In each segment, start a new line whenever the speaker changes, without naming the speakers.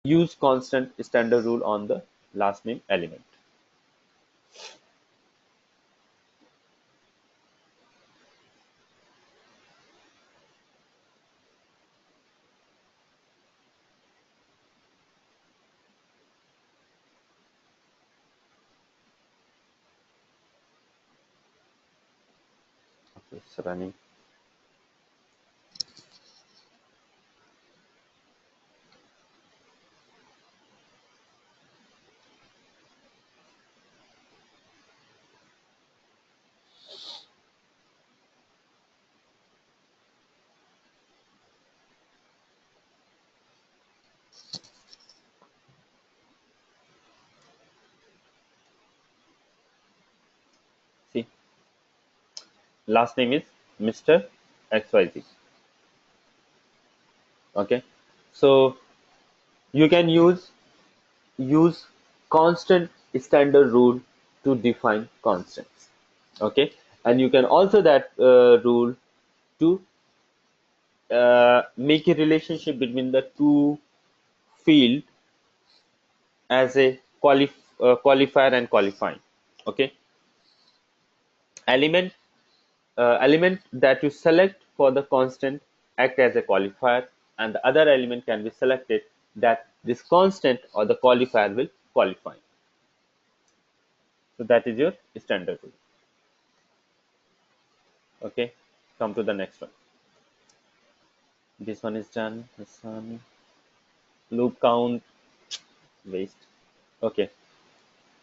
use constant standard rule on the last name element. Okay, it's running. See, last name is Mr. XYZ. Okay, so you can use constant standard rule to define constants. Okay, and you can also that rule to make a relationship between the two field as a qualifier and qualifying. Okay, element element that you select for the constant act as a qualifier, and the other element can be selected that this constant or the qualifier will qualify. So that is your standard rule. Okay, come to the next one. This one is done. This one, loop count, waste. Okay,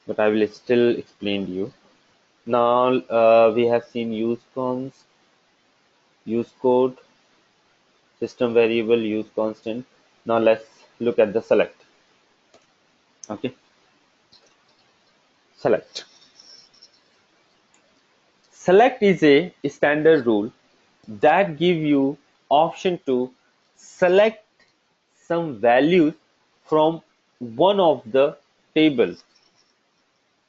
but I will still explain to you. Now we have seen use cons, use code, system variable, use constant. Now let's look at the select. Okay, select. Select is a standard rule that give you option to select some values from one of the tables.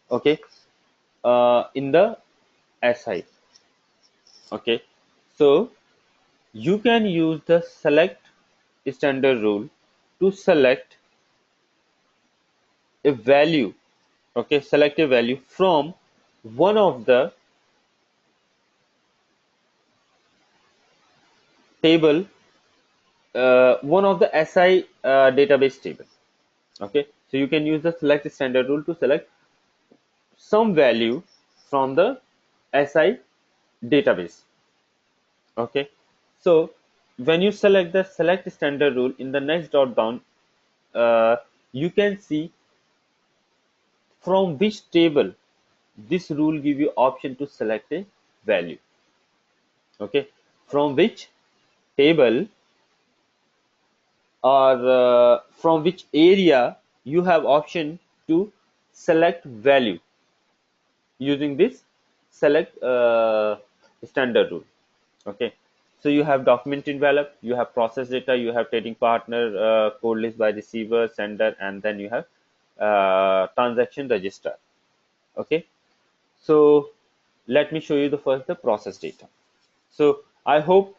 Okay, in the SI. Okay, so you can use the select standard rule to select a value. Okay, select a value from one of the table, one of the SI database table. Okay, so you can use the select standard rule to select some value from the SI database. Okay, so when you select the select standard rule in the next drop down, you can see from which table this rule give you option to select a value. Okay, from which table or from which area you have option to select value using this select standard rule. Okay, so you have document envelope, you have process data, you have trading partner, code list by receiver, sender, and then you have transaction register. Okay, so let me show you the first the process data. So I hope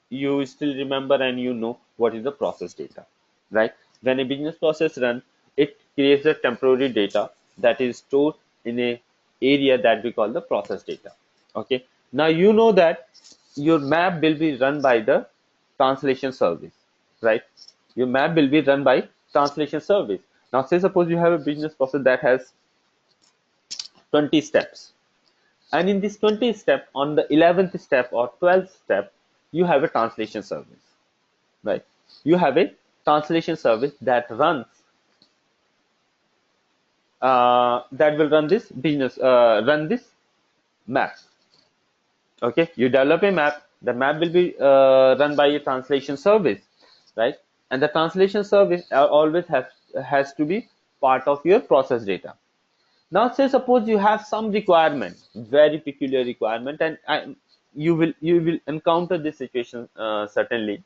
you still remember and you know what is the process data, right? When a business process run, it creates a temporary data that is stored in a area that we call the process data. Okay, now you know that your map will be run by the translation service, right? Your map will be run by translation service. Now say suppose you have a business process that has 20 steps, and in this 20 step, on the 11th step or 12th step, you have a translation service, right? You have a translation service that runs that will run this business run this map. Okay, you develop a map, the map will be run by a translation service, right? And the translation service always has to be part of your process data. Now say suppose you have some requirement, very peculiar requirement, and you will encounter this situation certainly,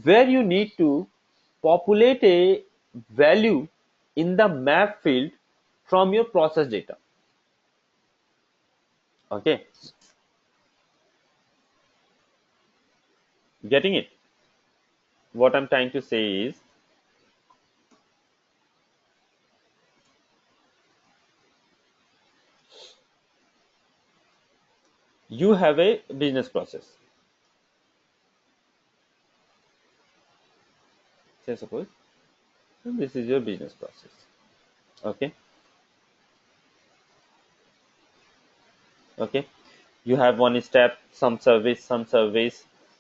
where you need to populate a value in the map field from your process data. Okay, getting it? What I'm trying to say is You have a business process. Say suppose this is your business process. Okay. Okay. You have one step, some service,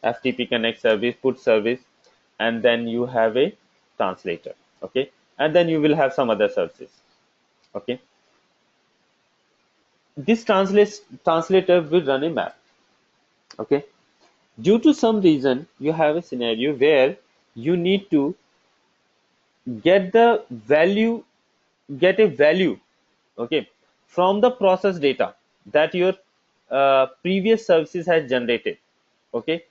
FTP connect service, put service, and then you have a translator. Okay. And then you will have some other services. Okay. This translator will run a map. Okay. Due to some reason, you have a scenario where you need to get the value, get a value, okay, from the process data that your previous services has generated. Okay.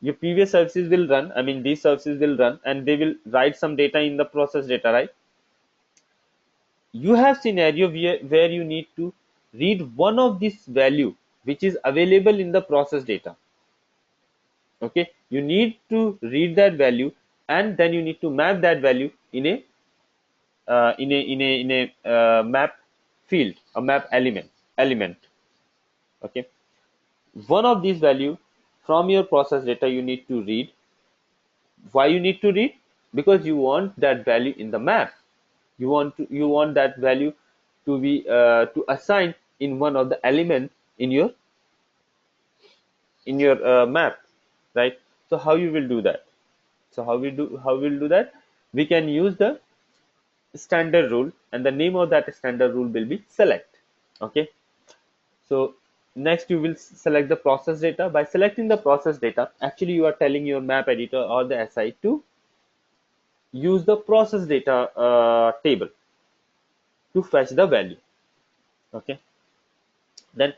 Your previous services will run, I mean these services will run and they will write some data in the process data, right? You have scenario where you need to read one of this value which is available in the process data. Okay, you need to read that value and then you need to map that value in a map field, a map element. Okay, one of these value from your process data you need to read. Why you need to read? Because you want that value in the map. You want that value to be to assign in one of the elements in your map, right? So how you will do that? So how we'll do that? We can use the standard rule, and the name of that standard rule will be select. Okay. So next you will select the process data. By selecting the process data, actually you are telling your map editor or the SI to use the process data table to fetch the value. Okay. Then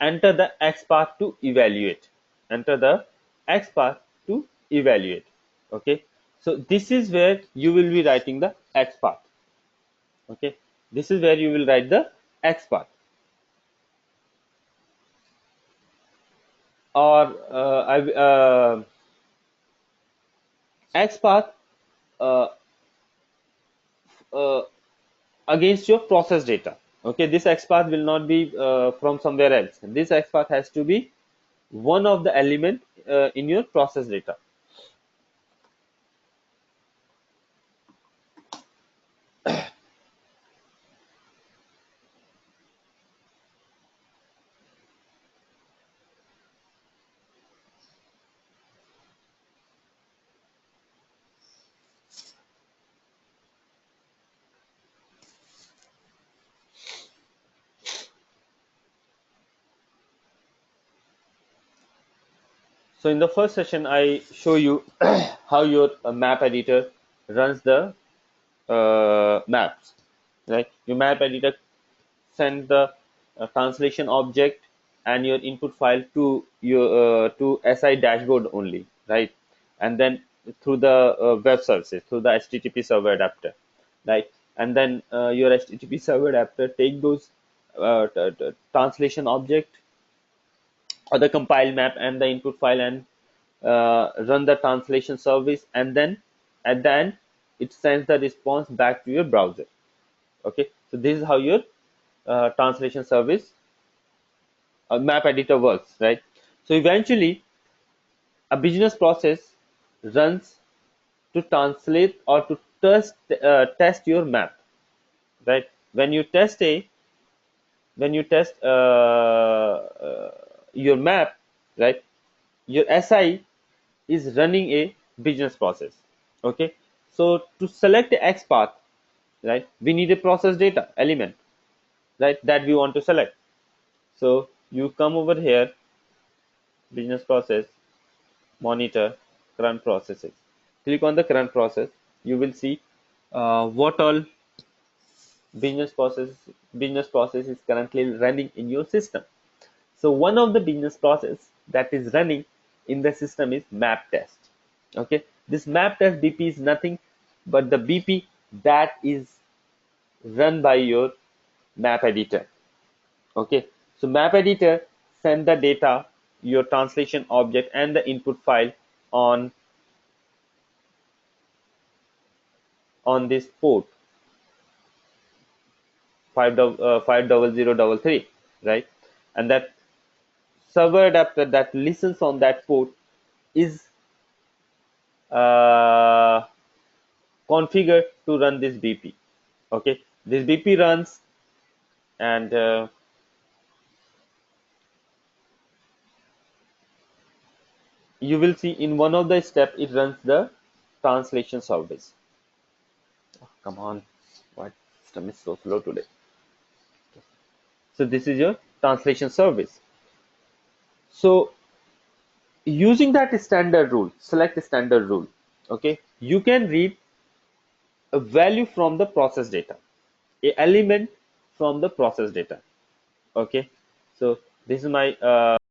enter the X path to evaluate. Enter the X path to evaluate. Okay. So this is where you will be writing the X path. Okay. This is where you will write the X path. Or X path uh, uh, against your process data. Okay, this X path will not be from somewhere else. This X path has to be one of the element in your process data. So in the first session, I show you how your map editor runs the maps. Right, your map editor send the translation object and your input file to your to SI dashboard only, right? And then through the web services, through the HTTP server adapter, right? And then your HTTP server adapter take those translation object or the compile map and the input file and run the translation service, and then at the end it sends the response back to your browser. Okay, so this is how your translation service map editor works, right? So eventually a business process runs to translate or to test your map, right? When you test your map, right, your SI is running a business process. Okay, so to select the X path, right, we need a process data element, right, that we want to select. So you come over here, business process, monitor, current processes. Click on the current process. You will see what all business process business process is currently running in your system. So one of the business process that is running in the system is map test. Okay, this map test BP is nothing but the BP that is run by your map editor. Okay, so map editor send the data, your translation object and the input file on this port 50033, right? And that server adapter that listens on that port is uh, configured to run this BP. Okay, this BP runs, and you will see in one of the step it runs the translation service. Oh, come on, what system is so slow today? So this is your translation service. So using that standard rule, select standard rule. Okay, you can read a value from the process data, a element from the process data. Okay, so this is my